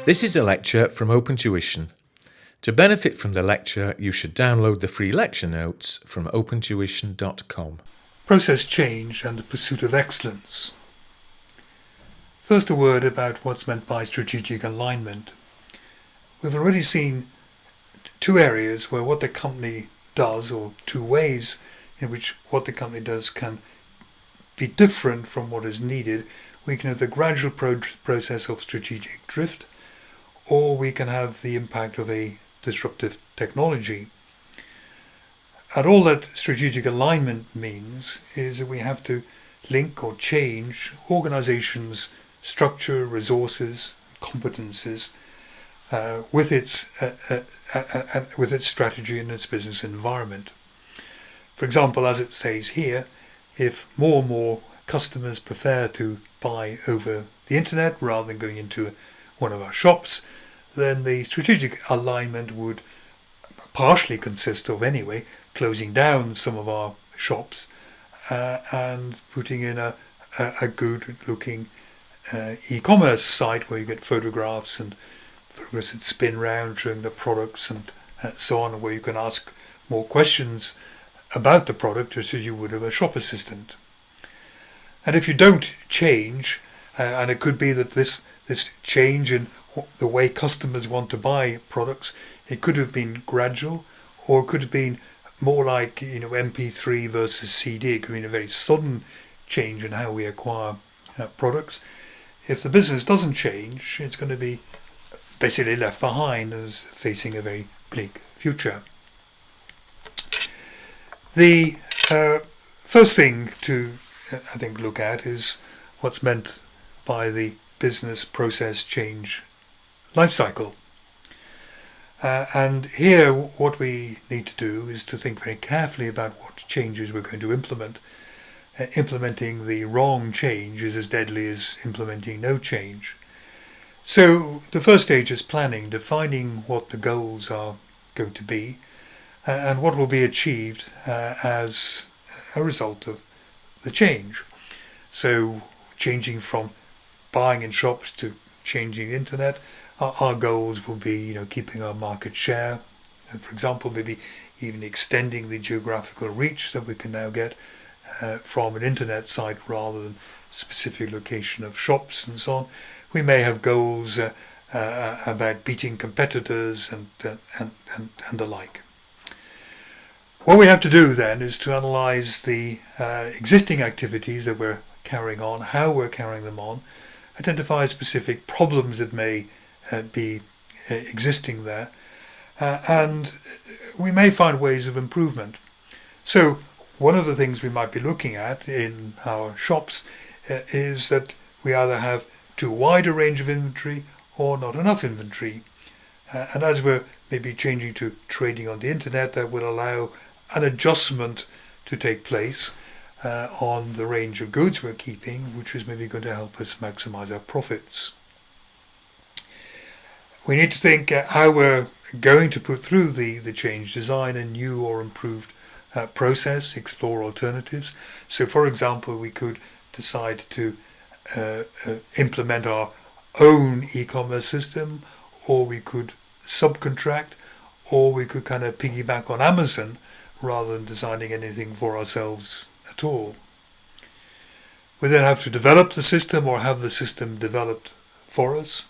This is a lecture from Open Tuition. To benefit from the lecture, you should download the free lecture notes from opentuition.com. Process change and the pursuit of excellence. First, a word about what's meant by strategic alignment. We've already seen two areas where what the company does, or two ways in which what the company does can be different from what is needed. We can have the gradual process of strategic drift, or we can have the impact of a disruptive technology. And all that strategic alignment means is that we have to link or change organizations' structure, resources, competences with its strategy and its business environment. For example, as it says here, if more and more customers prefer to buy over the internet rather than going into one of our shops, then the strategic alignment would partially consist of, anyway, closing down some of our shops and putting in a good looking e-commerce site where you get photographs and photographs that spin round showing the products and so on, where you can ask more questions about the product just as you would of a shop assistant. And if you don't change, and it could be that this change in the way customers want to buy products, it could have been gradual, or it could have been more like MP3 versus CD. It could have been a very sudden change in how we acquire products. If the business doesn't change, it's going to be basically left behind as facing a very bleak future. The first thing to, I think, look at is what's meant by the business process change life cycle. And here what we need to do is to think very carefully about what changes we're going to implement. Implementing the wrong change is as deadly as implementing no change. So the first stage is planning, defining what the goals are going to be and what will be achieved as a result of the change. So changing from buying in shops to changing the internet, our goals will be, keeping our market share. And for example, maybe even extending the geographical reach that we can now get from an internet site rather than specific location of shops and so on. We may have goals about beating competitors and the like. What we have to do then is to analyze the existing activities that we're carrying on, how we're carrying them on, identify specific problems that may be existing there, and we may find ways of improvement. So one of the things we might be looking at in our shops is that we either have too wide a range of inventory or not enough inventory. And as we're maybe changing to trading on the internet, that will allow an adjustment to take place on the range of goods we're keeping, which is maybe going to help us maximize our profits. We need to think how we're going to put through the change, design a new or improved process, explore alternatives. So for example, we could decide to implement our own e-commerce system, or we could subcontract, or we could kind of piggyback on Amazon rather than designing anything for ourselves at all. We then have to develop the system or have the system developed for us.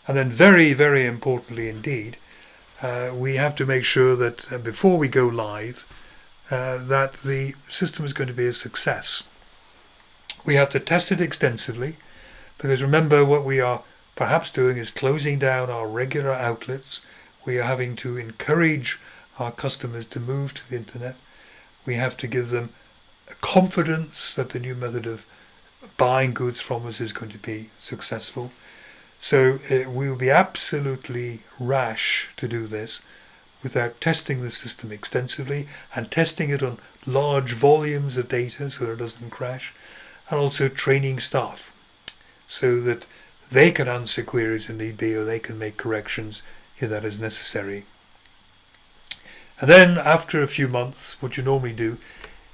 And then very, very importantly indeed, we have to make sure that before we go live, that the system is going to be a success. We have to test it extensively, because remember, what we are perhaps doing is closing down our regular outlets. We are having to encourage our customers to move to the internet. We have to give them confidence that the new method of buying goods from us is going to be successful. So we will be absolutely rash to do this without testing the system extensively and testing it on large volumes of data so that it doesn't crash, and also training staff so that they can answer queries if need be, or they can make corrections if that is necessary. And then after a few months, what you normally do,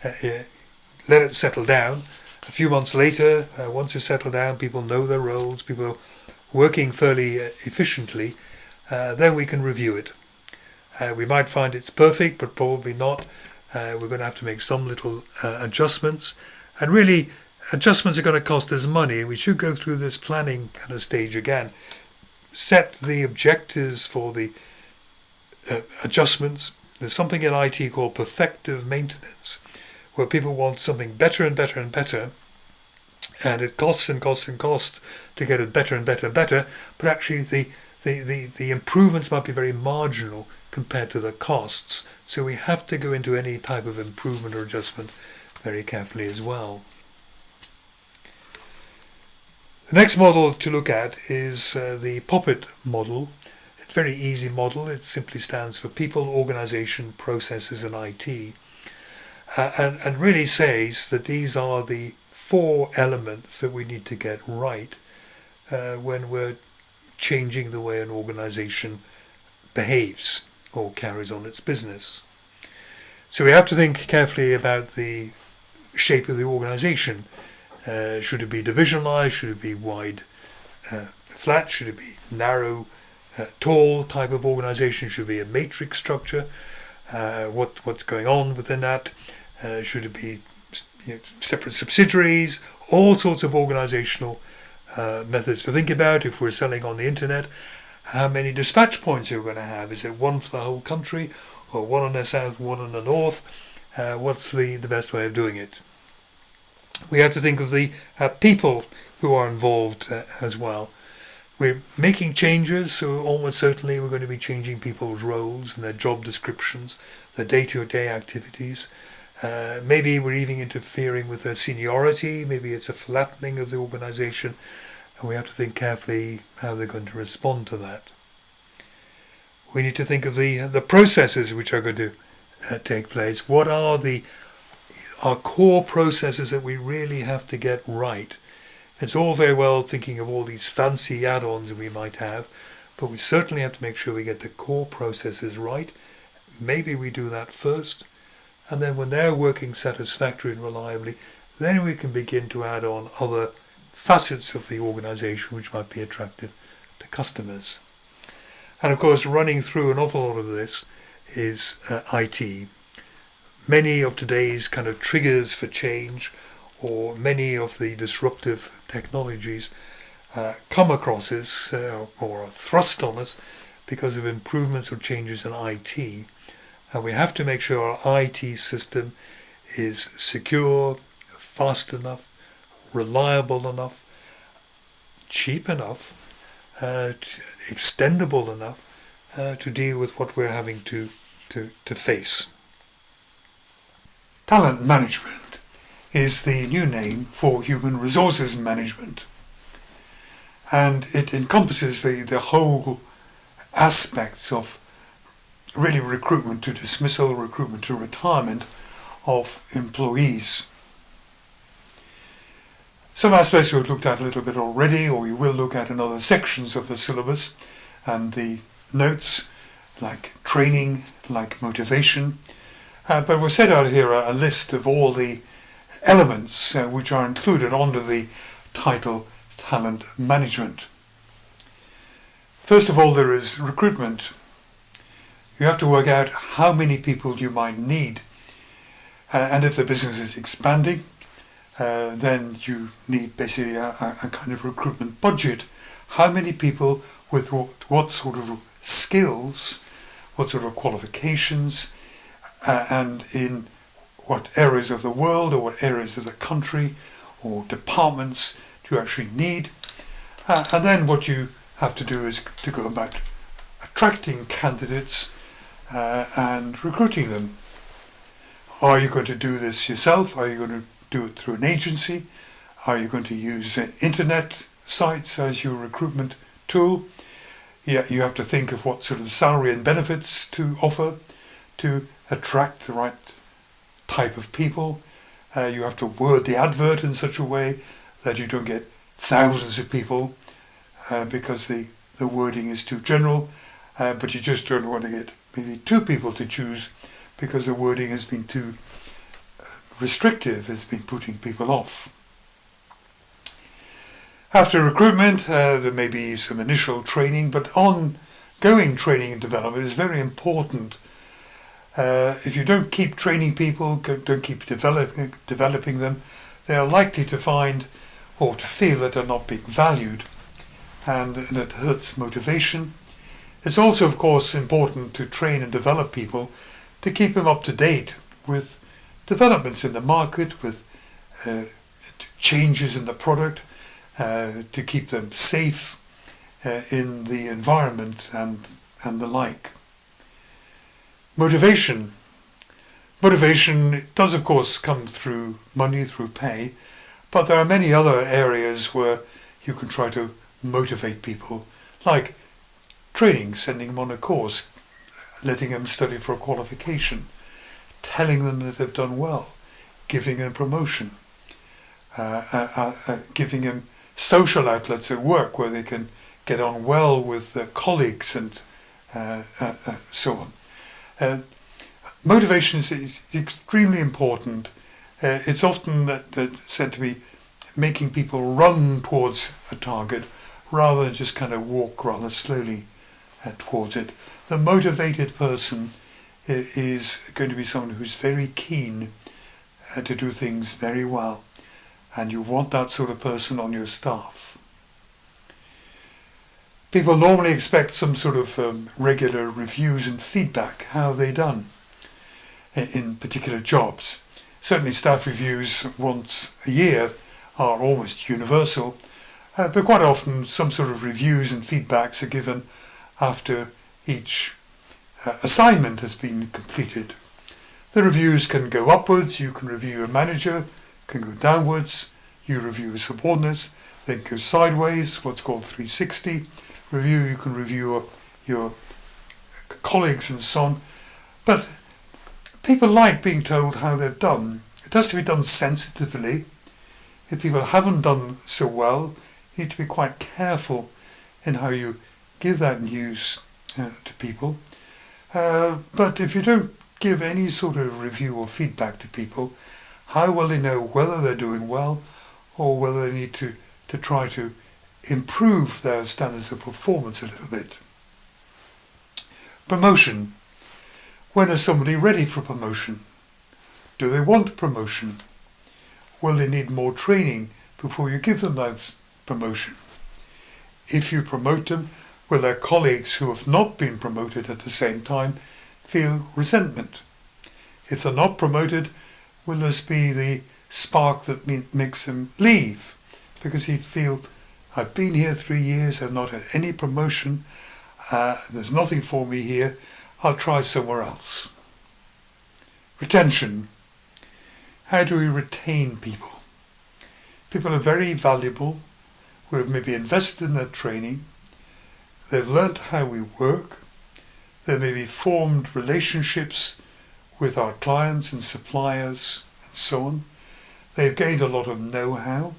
let it settle down. A few months later, once it's settled down, people know their roles, people working fairly efficiently, then we can review it. We might find it's perfect, but probably not. We're going to have to make some little adjustments. And really, adjustments are going to cost us money. We should go through this planning kind of stage again. Set the objectives for the adjustments. There's something in IT called perfective maintenance, where people want something better and better and better, and it costs and costs and costs to get it better and better and better, but actually the improvements might be very marginal compared to the costs. So we have to go into any type of improvement or adjustment very carefully as well. The next model to look at is the Poppet Model. It's a very easy model. It simply stands for People, Organization, Processes and IT. And really says that these are the 4 elements that we need to get right when we're changing the way an organization behaves or carries on its business. So we have to think carefully about the shape of the organization. Should it be divisionalized? Should it be wide, flat? Should it be narrow, tall type of organization? Should it be a matrix structure? What's going on within that? Should it be separate subsidiaries? All sorts of organizational methods to think about. If we're selling on the internet, how many dispatch points are we going to have? Is it one for the whole country, or one in the south, one in the north? What's the best way of doing it? We have to think of the people who are involved as well. We're making changes, so almost certainly we're going to be changing people's roles and their job descriptions, their day-to-day activities. Maybe we're even interfering with their seniority. Maybe it's a flattening of the organization, and we have to think carefully how they're going to respond to that. We need to think of the processes which are going to take place. What are our core processes that we really have to get right? It's all very well thinking of all these fancy add-ons that we might have, but we certainly have to make sure we get the core processes right. Maybe we do that first, and then when they're working satisfactorily and reliably, then we can begin to add on other facets of the organization which might be attractive to customers. And of course, running through an awful lot of this is IT. Many of today's kind of triggers for change, or many of the disruptive technologies come across us or are thrust on us because of improvements or changes in IT. And we have to make sure our IT system is secure, fast enough, reliable enough, cheap enough, extendable enough to deal with what we're having to face. Talent management is the new name for human resources management, and it encompasses the whole aspects of really recruitment to dismissal, recruitment to retirement of employees. Some aspects we've looked at a little bit already, or we will look at in other sections of the syllabus and the notes, like training, like motivation. But we've set out here a list of all the elements which are included under the title Talent Management. First of all, there is recruitment. You have to work out how many people you might need. And if the business is expanding, then you need basically a kind of recruitment budget. How many people with what sort of skills, what sort of qualifications, and in what areas of the world or what areas of the country or departments do you actually need. And then what you have to do is to go about attracting candidates and recruiting them. Are you going to do this yourself? Are you going to do it through an agency? Are you going to use internet sites as your recruitment tool? Yeah, you have to think of what sort of salary and benefits to offer to attract the right type of people. You have to word the advert in such a way that you don't get thousands of people because the wording is too general, but you just don't want to get maybe 2 people to choose because the wording has been too restrictive, has been putting people off. After recruitment, there may be some initial training, but ongoing training and development is very important. If you don't keep training people, don't keep developing them, they are likely to find or to feel that they're not being valued, and it hurts motivation. It's also, of course, important to train and develop people to keep them up to date with developments in the market, with changes in the product, to keep them safe in the environment and the like. Motivation. Motivation does, of course, come through money, through pay, but there are many other areas where you can try to motivate people, like training, sending them on a course, letting them study for a qualification, telling them that they've done well, giving them promotion, giving them social outlets at work where they can get on well with their colleagues and so on. Motivation is extremely important. It's often said to be making people run towards a target rather than just kind of walk rather slowly towards it. The motivated person is going to be someone who's very keen to do things very well, and you want that sort of person on your staff. People normally expect some sort of regular reviews and feedback. How have they done in particular jobs? Certainly staff reviews once a year are almost universal, but quite often some sort of reviews and feedbacks are given after each assignment has been completed. The reviews can go upwards. You can review your manager, can go downwards. You review your subordinates, then go sideways, what's called 360 review. You can review your colleagues and so on. But people like being told how they've done. It has to be done sensitively. If people haven't done so well, you need to be quite careful in how you give that news to people. But if you don't give any sort of review or feedback to people, how will they know whether they're doing well or whether they need to try to improve their standards of performance a little bit? Promotion. When is somebody ready for promotion? Do they want promotion? Will they need more training before you give them that promotion? If you promote them, will their colleagues who have not been promoted at the same time feel resentment? If they're not promoted, will this be the spark that makes them leave? Because he'd feel, I've been here 3 years, I've not had any promotion, there's nothing for me here, I'll try somewhere else. Retention. How do we retain people? People are very valuable, who have maybe invested in their training, they've learnt how we work, they maybe formed relationships with our clients and suppliers and so on. They've gained a lot of know-how.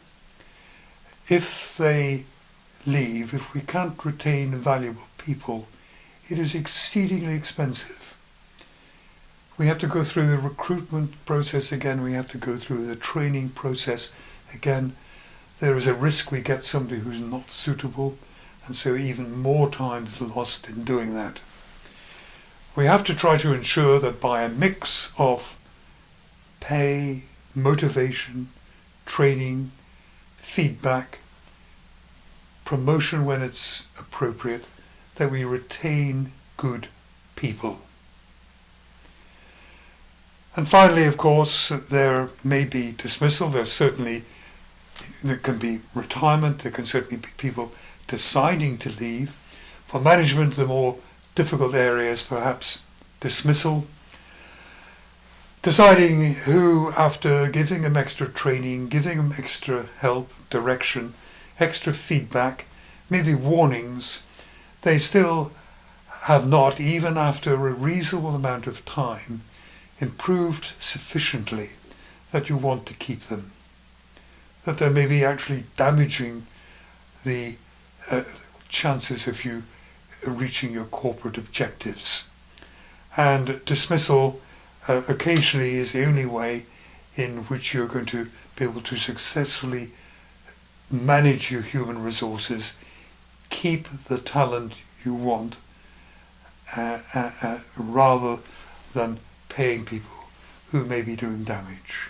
If they leave, if we can't retain valuable people, it is exceedingly expensive. We have to go through the recruitment process again, we have to go through the training process again. There is a risk we get somebody who's not suitable, and so even more time is lost in doing that. We have to try to ensure that by a mix of pay, motivation, training, feedback, promotion when it's appropriate, that we retain good people. And finally, of course, there may be dismissal. There can be retirement. There can certainly be people deciding to leave. For management, the more difficult areas, perhaps dismissal. Deciding who, after giving them extra training, giving them extra help, direction, extra feedback, maybe warnings, they still have not, even after a reasonable amount of time, improved sufficiently that you want to keep them. That they may be actually damaging the chances of you reaching your corporate objectives. And dismissal occasionally is the only way in which you're going to be able to successfully manage your human resources, keep the talent you want, rather than paying people who may be doing damage.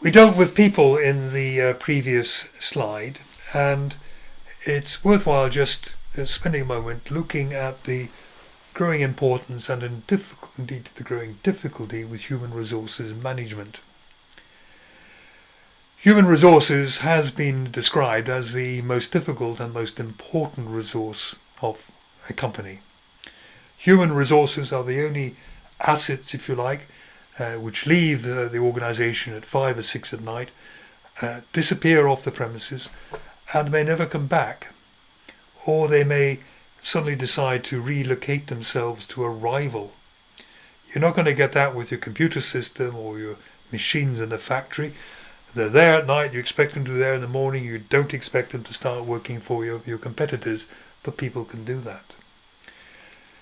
We dealt with people in the previous slide, and it's worthwhile just spending a moment looking at the growing importance and indeed the growing difficulty with human resources management. Human resources has been described as the most difficult and most important resource of a company. Human resources are the only assets, if you like, which leave the organisation at 5 or 6 at night, disappear off the premises, and may never come back. Or they may suddenly decide to relocate themselves to a rival. You're not going to get that with your computer system or your machines in the factory. They're there at night, you expect them to be there in the morning, you don't expect them to start working for your competitors, but people can do that.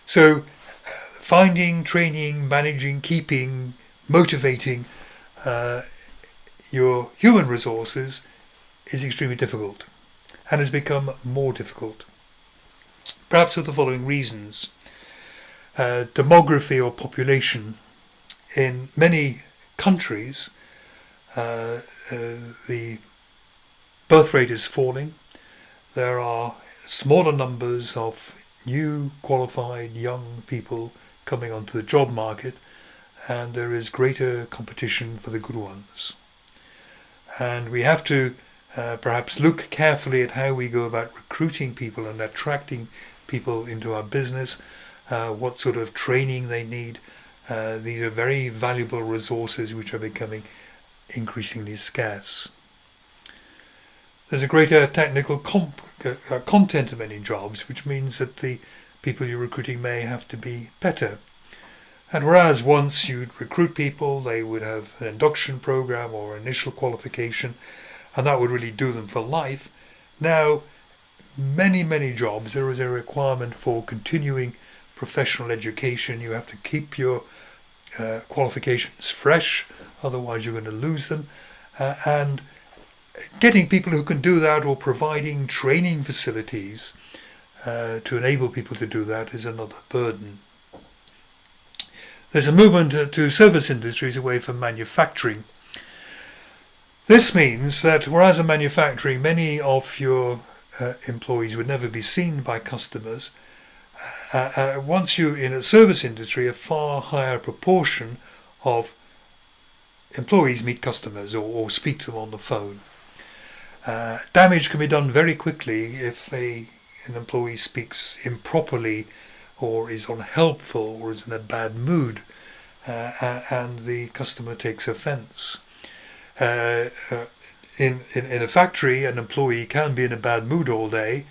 So finding, training, managing, keeping, motivating your human resources is extremely difficult and has become more difficult. Perhaps for the following reasons. Demography or population. In many countries, the birth rate is falling. There are smaller numbers of new qualified young people coming onto the job market, and there is greater competition for the good ones. And we have to perhaps look carefully at how we go about recruiting people and attracting people into our business, what sort of training they need. These are very valuable resources which are becoming increasingly scarce. There's a greater technical content in many jobs, which means that the people you're recruiting may have to be better. And whereas once you'd recruit people, they would have an induction program or initial qualification, and that would really do them for life, now many jobs there is a requirement for continuing professional education. You have to keep your qualifications fresh, otherwise you're going to lose them, and getting people who can do that or providing training facilities to enable people to do that is another burden. There's a movement to service industries away from manufacturing. This means that whereas in manufacturing many of your employees would never be seen by customers, once you're in a service industry, a far higher proportion of employees meet customers or speak to them on the phone. Damage can be done very quickly if an employee speaks improperly or is unhelpful or is in a bad mood, and the customer takes offence. In a factory, an employee can be in a bad mood all day,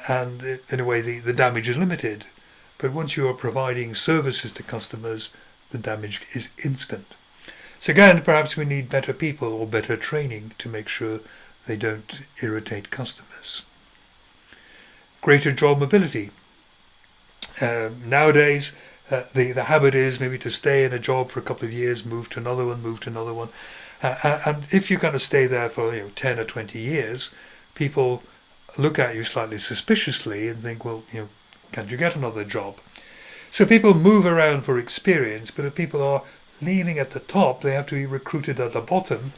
and in a way the damage is limited. But once you are providing services to customers, the damage is instant. So again, perhaps we need better people or better training to make sure they don't irritate customers. Greater job mobility. Nowadays, the habit is maybe to stay in a job for a couple of years, move to another one. And if you're going to stay there for 10 or 20 years, people look at you slightly suspiciously and think, well, can't you get another job? So people move around for experience, but if people are leaving at the top, they have to be recruited at the bottom.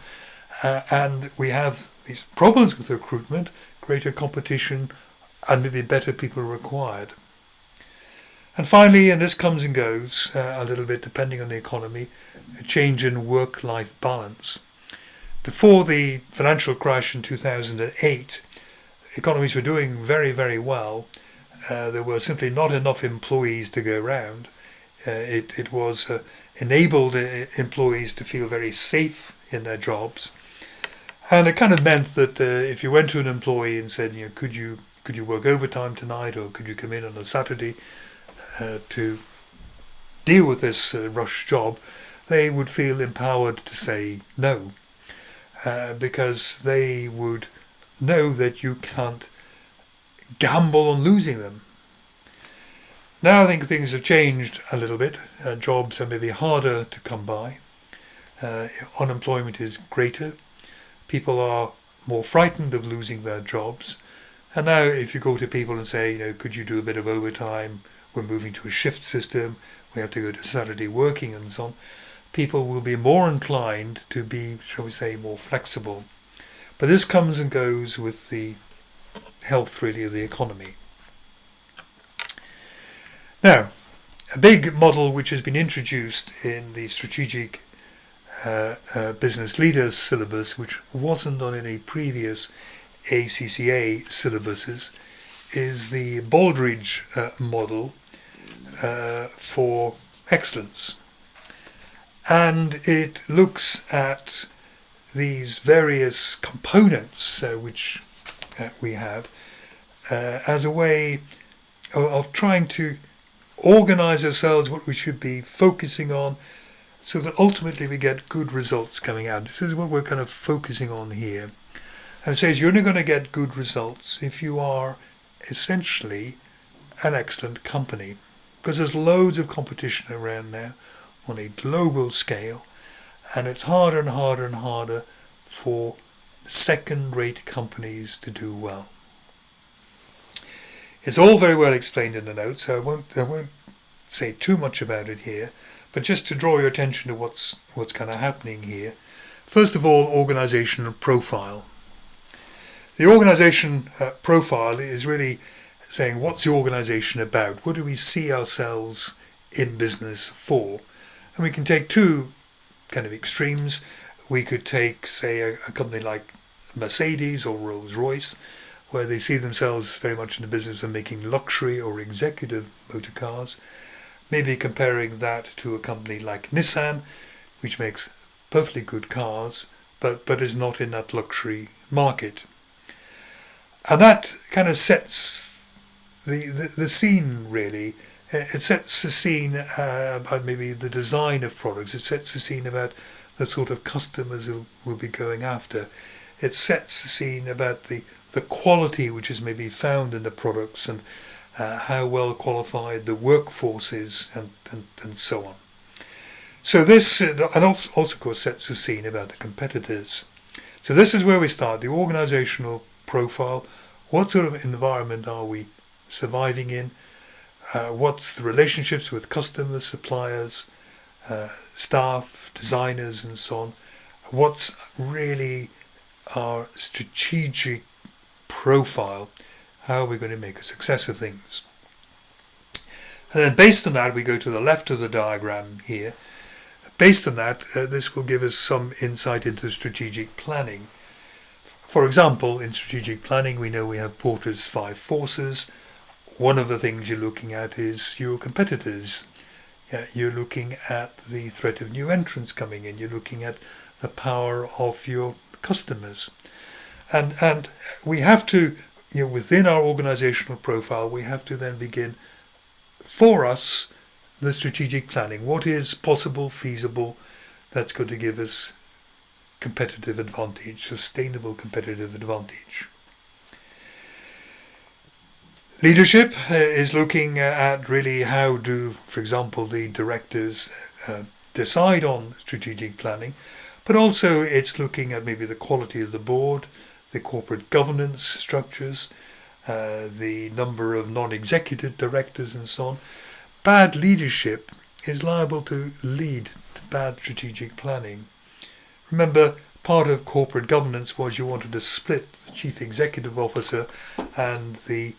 And we have these problems with recruitment, greater competition, and maybe better people required. And finally, and this comes and goes a little bit depending on the economy, a change in work-life balance. Before the financial crash in 2008, economies were doing very, very well. There were simply not enough employees to go around. It was enabled employees to feel very safe in their jobs. And it kind of meant that if you went to an employee and said, could you work overtime tonight, or could you come in on a Saturday to deal with this rush job, they would feel empowered to say no, because they would know that you can't gamble on losing them. Now I think things have changed a little bit. Jobs are maybe harder to come by. unemployment is greater. People are more frightened of losing their jobs. And now if you go to people and say, could you do a bit of overtime? We're moving to a shift system. We have to go to Saturday working and so on. People will be more inclined to be, shall we say, more flexible. But this comes and goes with the health, really, of the economy. Now, a big model which has been introduced in the Strategic Business Leader syllabus, which wasn't on any previous ACCA syllabuses, is the Baldrige model for excellence. And it looks at these various components which we have as a way of trying to organize ourselves, what we should be focusing on, so that ultimately we get good results coming out. This is what we're kind of focusing on here. And it says you're only going to get good results if you are essentially an excellent company, because there's loads of competition around now on a global scale, and it's harder and harder and harder for second-rate companies to do well. It's all very well explained in the notes, so I won't say too much about it here, but just to draw your attention to what's kind of happening here. First of all, organizational profile. The organization profile is really saying, what's the organization about? What do we see ourselves in business for? And we can take two kind of extremes. We could take, say, a company like Mercedes or Rolls-Royce, where they see themselves very much in the business of making luxury or executive motor cars. Maybe comparing that to a company like Nissan, which makes perfectly good cars, but is not in that luxury market. And that kind of sets the scene, really. It sets the scene about maybe the design of products. It sets the scene about the sort of customers who will be going after. It sets the scene about the quality which is maybe found in the products, and how well qualified the workforce is, and so on. So this, and also of course, sets the scene about the competitors. So this is where we start, the organizational profile. What sort of environment are we surviving in? What's the relationships with customers, suppliers, staff, designers, and so on? What's really our strategic profile? How are we going to make a success of things? And then based on that, we go to the left of the diagram here. Based on that, this will give us some insight into strategic planning. For example, in strategic planning, we know we have Porter's 5 forces. One of the things you're looking at is your competitors. You're looking at the threat of new entrants coming in. You're looking at the power of your customers. And we have to, within our organizational profile, we have to then begin, for us, the strategic planning. What is possible, feasible, that's going to give us competitive advantage, sustainable competitive advantage. Leadership is looking at really how do, for example, the directors decide on strategic planning, but also it's looking at maybe the quality of the board, the corporate governance structures, the number of non-executive directors and so on. Bad leadership is liable to lead to bad strategic planning. Remember, part of corporate governance was you wanted to split the chief executive officer and the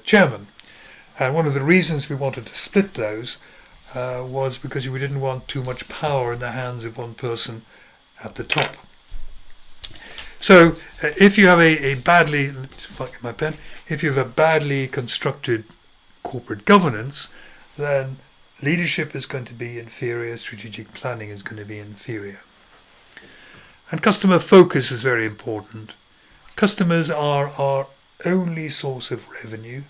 chairman. And one of the reasons we wanted to split those was because we didn't want too much power in the hands of one person at the top. So if you have a badly constructed corporate governance, then leadership is going to be inferior, strategic planning is going to be inferior. And customer focus is very important. Customers are our only source of revenue.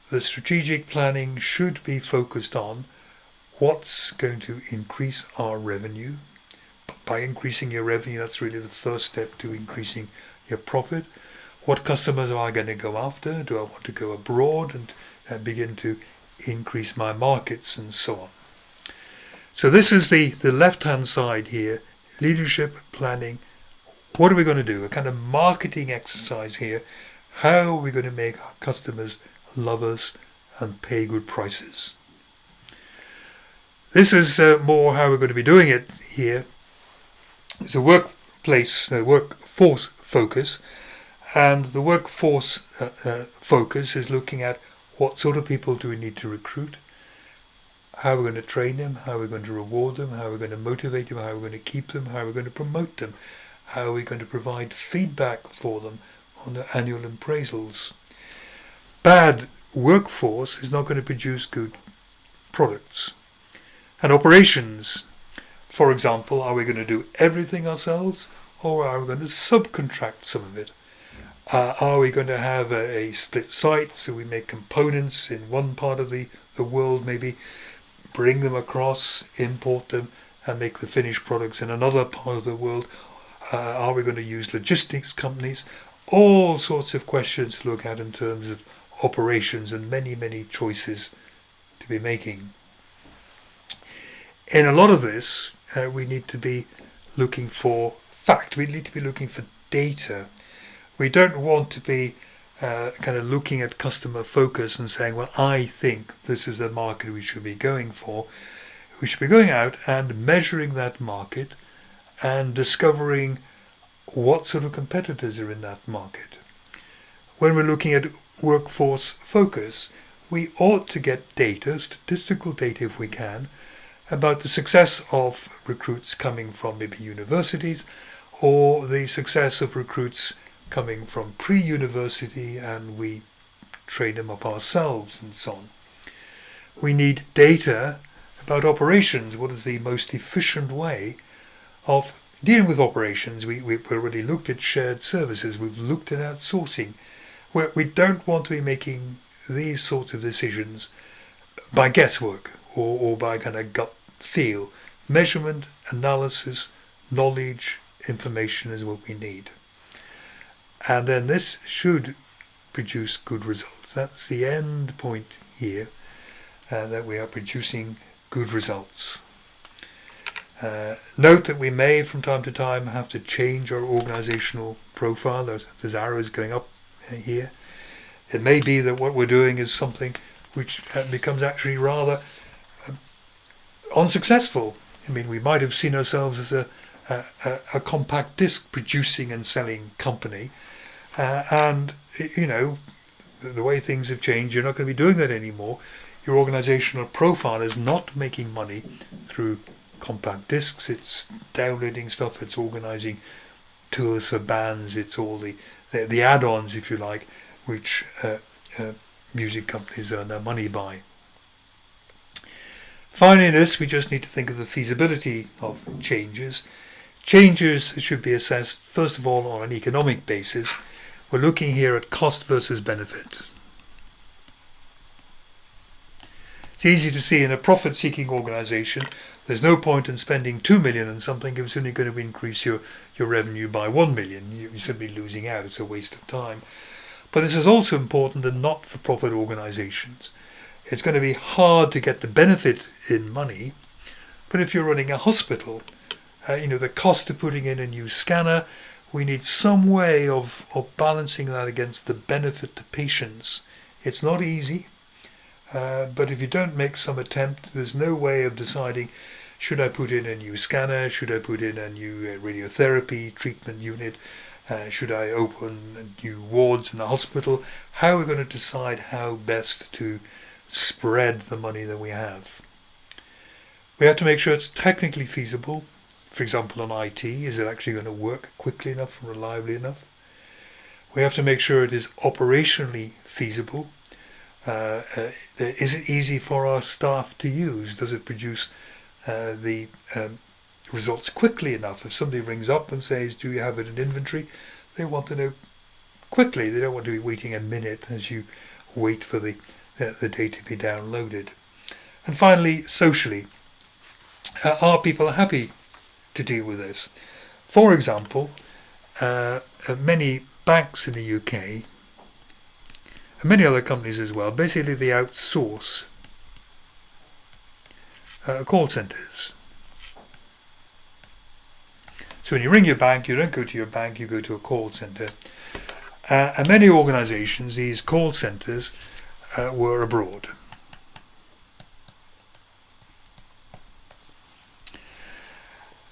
The strategic planning should be focused on what's going to increase our revenue. By increasing your revenue, that's really the first step to increasing your profit. What customers am I going to go after? Do I want to go abroad and begin to increase my markets and so on? So this is the left-hand side here, leadership, planning. What are we going to do? A kind of marketing exercise here. How are we going to make our customers love us and pay good prices? This is more how we're going to be doing it here. It's a workforce focus, and the workforce focus is looking at what sort of people do we need to recruit, how we're going to train them, how we're going to reward them, how we're going to motivate them, how we're going to keep them, how we're going to promote them, how we're going to provide feedback for them on their annual appraisals. Bad workforce is not going to produce good products. And operations, for example, are we going to do everything ourselves, or are we going to subcontract some of it? Are we going to have a split site, so we make components in one part of the world, maybe bring them across, import them, and make the finished products in another part of the world? Are we going to use logistics companies? All sorts of questions to look at in terms of operations, and many, many choices to be making. In a lot of this, we need to be looking for fact. We need to be looking for data. We don't want to be kind of looking at customer focus and saying, well, I think this is the market we should be going for. We should be going out and measuring that market and discovering what sort of competitors are in that market. When we're looking at workforce focus, we ought to get data, statistical data if we can, about the success of recruits coming from maybe universities, or the success of recruits coming from pre-university and we train them up ourselves and so on. We need data about operations. What is the most efficient way of dealing with operations? We've already looked at shared services. We've looked at outsourcing. We don't want to be making these sorts of decisions by guesswork or by kind of gut feel. Measurement, analysis, knowledge, information is what we need. And then this should produce good results. That's the end point here, that we are producing good results. Note that we may from time to time have to change our organizational profile. There's arrows going up here. It may be that what we're doing is something which becomes actually rather unsuccessful. I mean, we might have seen ourselves as a compact disc producing and selling company, and the way things have changed, you're not going to be doing that anymore. Your organizational profile is not making money through compact discs. It's downloading stuff, it's organizing tours for bands, it's all the add-ons, if you like, which music companies earn their money by. Finally, in this, we just need to think of the feasibility of changes. Changes should be assessed, first of all, on an economic basis. We're looking here at cost versus benefit. It's easy to see in a profit-seeking organization, there's no point in spending 2 million on something if it's only going to increase your revenue by 1 million. You're simply losing out. It's a waste of time. But this is also important in not-for-profit organizations. It's going to be hard to get the benefit in money, but if you're running a hospital, the cost of putting in a new scanner, we need some way of balancing that against the benefit to patients. It's not easy, but if you don't make some attempt, there's no way of deciding, should I put in a new scanner, should I put in a new radiotherapy treatment unit, should I open new wards in the hospital? How are we going to decide how best to spread the money that we have? We have to make sure it's technically feasible. For example, on IT, is it actually going to work quickly enough and reliably enough? We have to make sure it is operationally feasible. Is it easy for our staff to use? Does it produce the results quickly enough? If somebody rings up and says, do you have it in inventory? They want to know quickly. They don't want to be waiting a minute as you wait for the data to be downloaded. And finally, socially, are people happy to deal with this? For example, many banks in the UK, and many other companies as well, basically they outsource call centres. So when you ring your bank, you don't go to your bank, you go to a call centre. And many organisations, these call centres were abroad.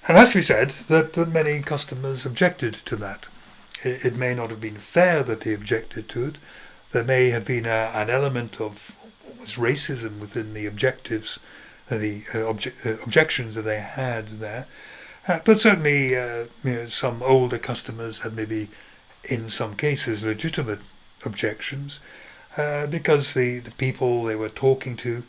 And as we said, that many customers objected to that. It may not have been fair that they objected to it. There may have been an element of almost racism within the objectives, the objections that they had there. But certainly, some older customers had maybe, in some cases, legitimate objections because the people they were talking to,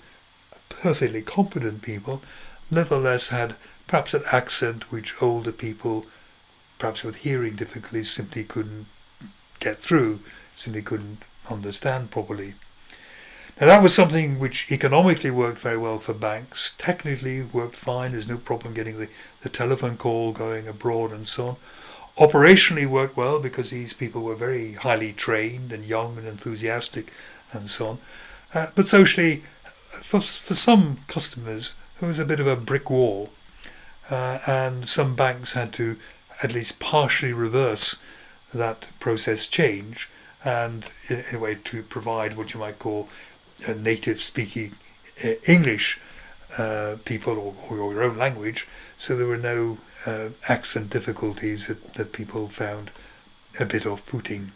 perfectly competent people, nevertheless had perhaps an accent which older people, perhaps with hearing difficulties, simply couldn't get through, simply couldn't understand properly. Now that was something which economically worked very well for banks, technically worked fine, there's no problem getting the telephone call going abroad and so on. Operationally worked well because these people were very highly trained and young and enthusiastic and so on. But socially, for some customers, there was a bit of a brick wall. And some banks had to at least partially reverse that process change and in a way to provide what you might call native speaking English people or your own language, so there were no accent difficulties that people found a bit off-putting